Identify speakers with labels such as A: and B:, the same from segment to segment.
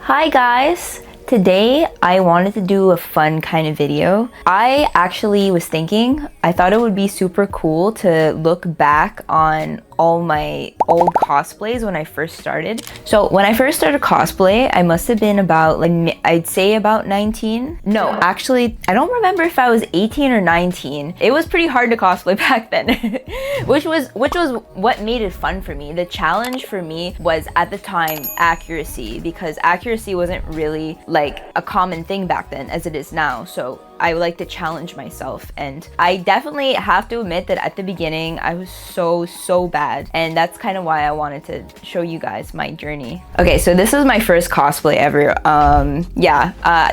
A: Hi guys! Today I wanted to do a fun kind of video. I actually was thinking, I thought it would be super cool to look back on all my old cosplays when I first started. So when I first started cosplay, I must have been about I'd say about 19. No, actually, I don't remember if I was 18 or 19. It was pretty hard to cosplay back then, which was what made it fun for me. The challenge for me was at the time accuracy, because accuracy wasn't really like a common thing back then as it is now. So I would like to challenge myself, and I definitely have to admit that at the beginning I was so bad, and that's kind of why I wanted to show you guys my journey. Okay, so this was my first cosplay ever.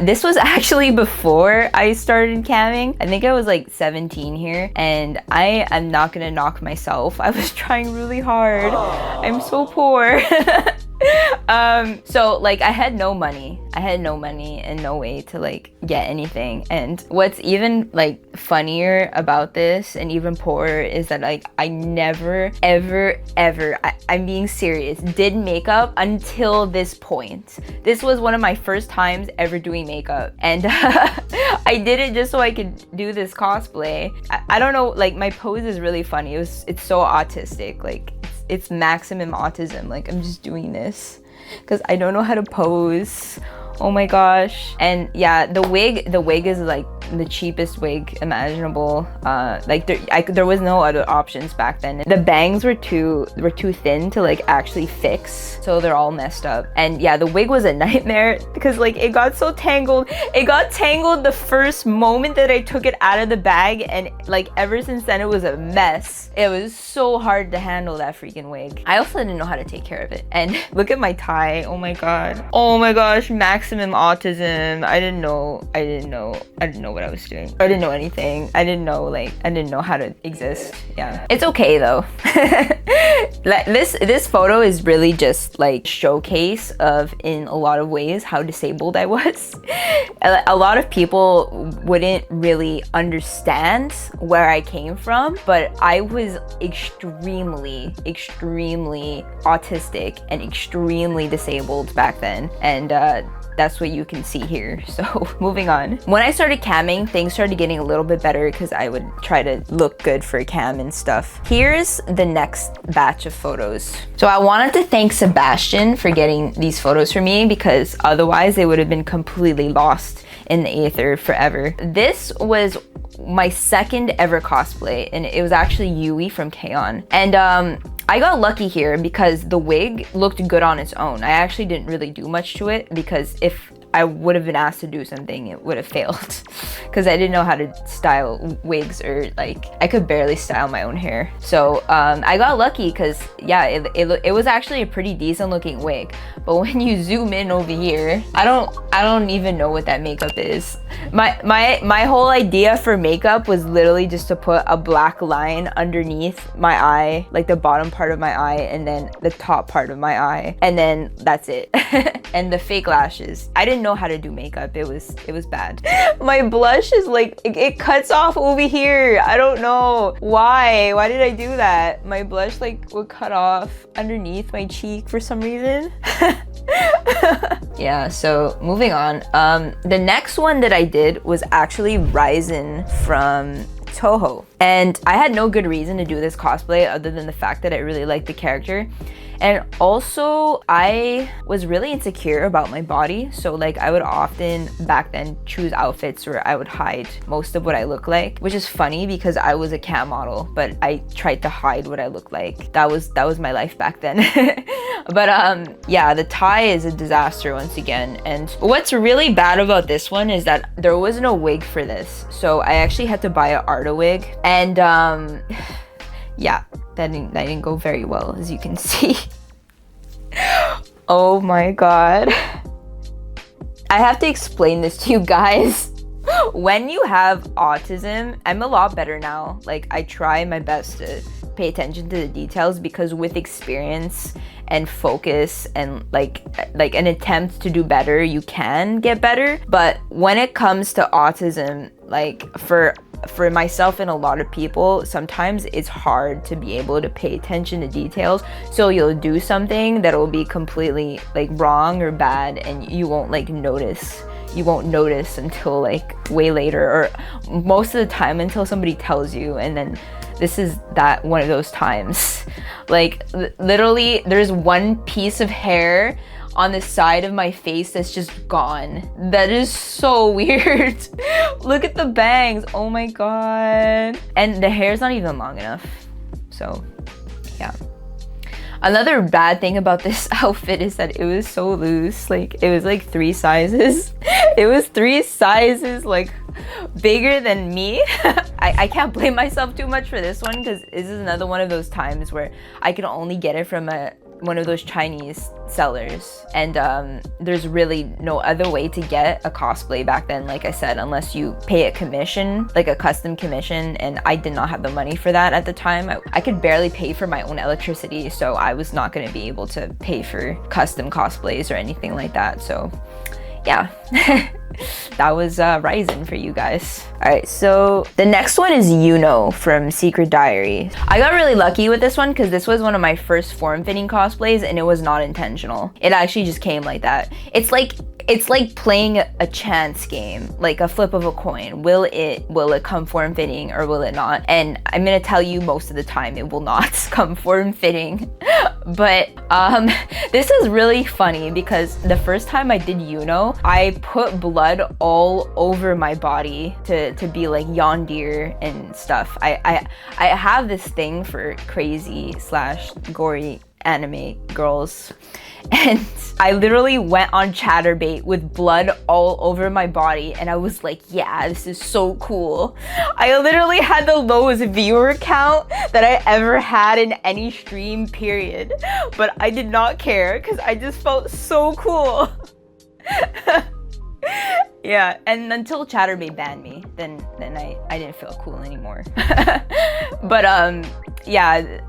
A: This was actually before I started camming. I think I was like 17 here, and I am not gonna knock myself. I was trying really hard. I'm so poor. So like I had no money and no way to like get anything. And what's even like funnier about this and even poorer is that like I never ever I'm being serious, did makeup until this point. This was one of my first times ever doing makeup, and I did it just so I could do this cosplay. I don't know, like my pose is really funny. It's so autistic, like it's maximum autism. Like I'm just doing this because I don't know how to pose. Oh my gosh. And yeah, the wig is like the cheapest wig imaginable. There was no other options back then. The bangs were too thin to like actually fix, so they're all messed up. And yeah, the wig was a nightmare because like it got so tangled. It got tangled the first moment that I took it out of the bag, and like ever since then it was a mess. It was so hard to handle that freaking wig. I also didn't know how to take care of it. And look at my tie. Oh my god. Oh my gosh, maximum autism. I didn't know what I was doing. I didn't know anything. I didn't know how to exist. Yeah. It's okay though. This photo is really just like showcase of, in a lot of ways, how disabled I was. A lot of people wouldn't really understand where I came from, but I was extremely autistic and extremely disabled back then. And that's what you can see here. So moving on. When I started camming, things started getting a little bit better because I would try to look good for cam and stuff. Here's the next batch of photos. So I wanted to thank Sebastian for getting these photos for me, because otherwise they would have been completely lost in the aether forever. This was my second ever cosplay, and it was actually Yui from K-On! And I got lucky here because the wig looked good on its own. I actually didn't really do much to it, because if I would have been asked to do something, it would have failed because I didn't know how to style wigs, or like I could barely style my own hair. So I got lucky because yeah, it was actually a pretty decent looking wig. But when you zoom in over here, I don't even know what that makeup is. My whole idea for makeup was literally just to put a black line underneath my eye, like the bottom part of my eye, and then the top part of my eye, and then that's it. And the fake lashes. I didn't know how to do makeup. It was bad. My blush is like it cuts off over here. I don't know why did I do that? My blush like would cut off underneath my cheek for some reason. Yeah, so moving on. The next one that I did was actually Ryzen from Toho, and I had no good reason to do this cosplay other than the fact that I really liked the character. And also I was really insecure about my body, so like I would often back then choose outfits where I would hide most of what I look like, which is funny because I was a cam model, but I tried to hide what I look like. That was my life back then. But yeah, the tie is a disaster once again. And what's really bad about this one is that there was no wig for this, so I actually had to buy an Arta wig, and yeah, that didn't go very well, as you can see. Oh my god. I have to explain this to you guys. When you have autism, I'm a lot better now. Like I try my best to pay attention to the details, because with experience and focus and like an attempt to do better, you can get better. But when it comes to autism, like for for myself and a lot of people, sometimes it's hard to be able to pay attention to details. So you'll do something that'll be completely like wrong or bad, and you won't like notice. You won't notice until like way later, or most of the time until somebody tells you. And then this is that one of those times. Like literally there's one piece of hair on the side of my face that's just gone. That is so weird. Look at the bangs. Oh my god. And the hair's not even long enough. So yeah. Another bad thing about this outfit is that it was so loose. Like it was like 3 sizes. It was 3 sizes like bigger than me. I can't blame myself too much for this one, because this is another one of those times where I can only get it from one of those Chinese sellers, and there's really no other way to get a cosplay back then, like I said, unless you pay a commission, like a custom commission, and I did not have the money for that at the time. I could barely pay for my own electricity, so I was not going to be able to pay for custom cosplays or anything like that. So yeah. That was Ryzen for you guys. Alright, so the next one is Yuno from Secret Diary. I got really lucky with this one because this was one of my first form-fitting cosplays, and it was not intentional. It actually just came like that. It's like playing a chance game, like a flip of a coin. Will it come form-fitting or will it not? And I'm gonna tell you, most of the time it will not come form-fitting. But this is really funny because the first time I did Yuno, I put blood all over my body to be like yondeer and stuff. I have this thing for crazy / gory anime girls, and I literally went on Chatterbait with blood all over my body, and I was like, yeah, this is so cool. I literally had the lowest viewer count that I ever had in any stream, period, but I did not care because I just felt so cool. Yeah, and until Chatterbait banned me, then I didn't feel cool anymore. But yeah,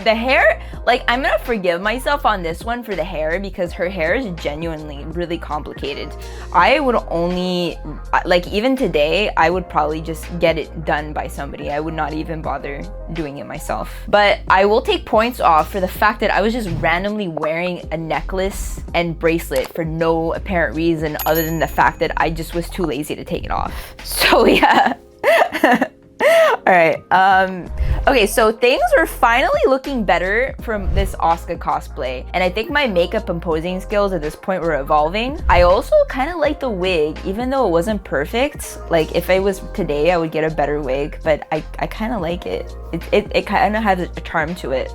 A: the hair, like, I'm gonna forgive myself on this one for the hair because her hair is genuinely really complicated. I would only, like, even today, I would probably just get it done by somebody. I would not even bother doing it myself. But I will take points off for the fact that I was just randomly wearing a necklace and bracelet for no apparent reason other than the fact that I just was too lazy to take it off. So yeah. Alright, okay, so things were finally looking better from this Asuka cosplay, and I think my makeup and posing skills at this point were evolving. I also kind of like the wig, even though it wasn't perfect. Like, if it was today, I would get a better wig, but I kind of like it. It kind of has a charm to it.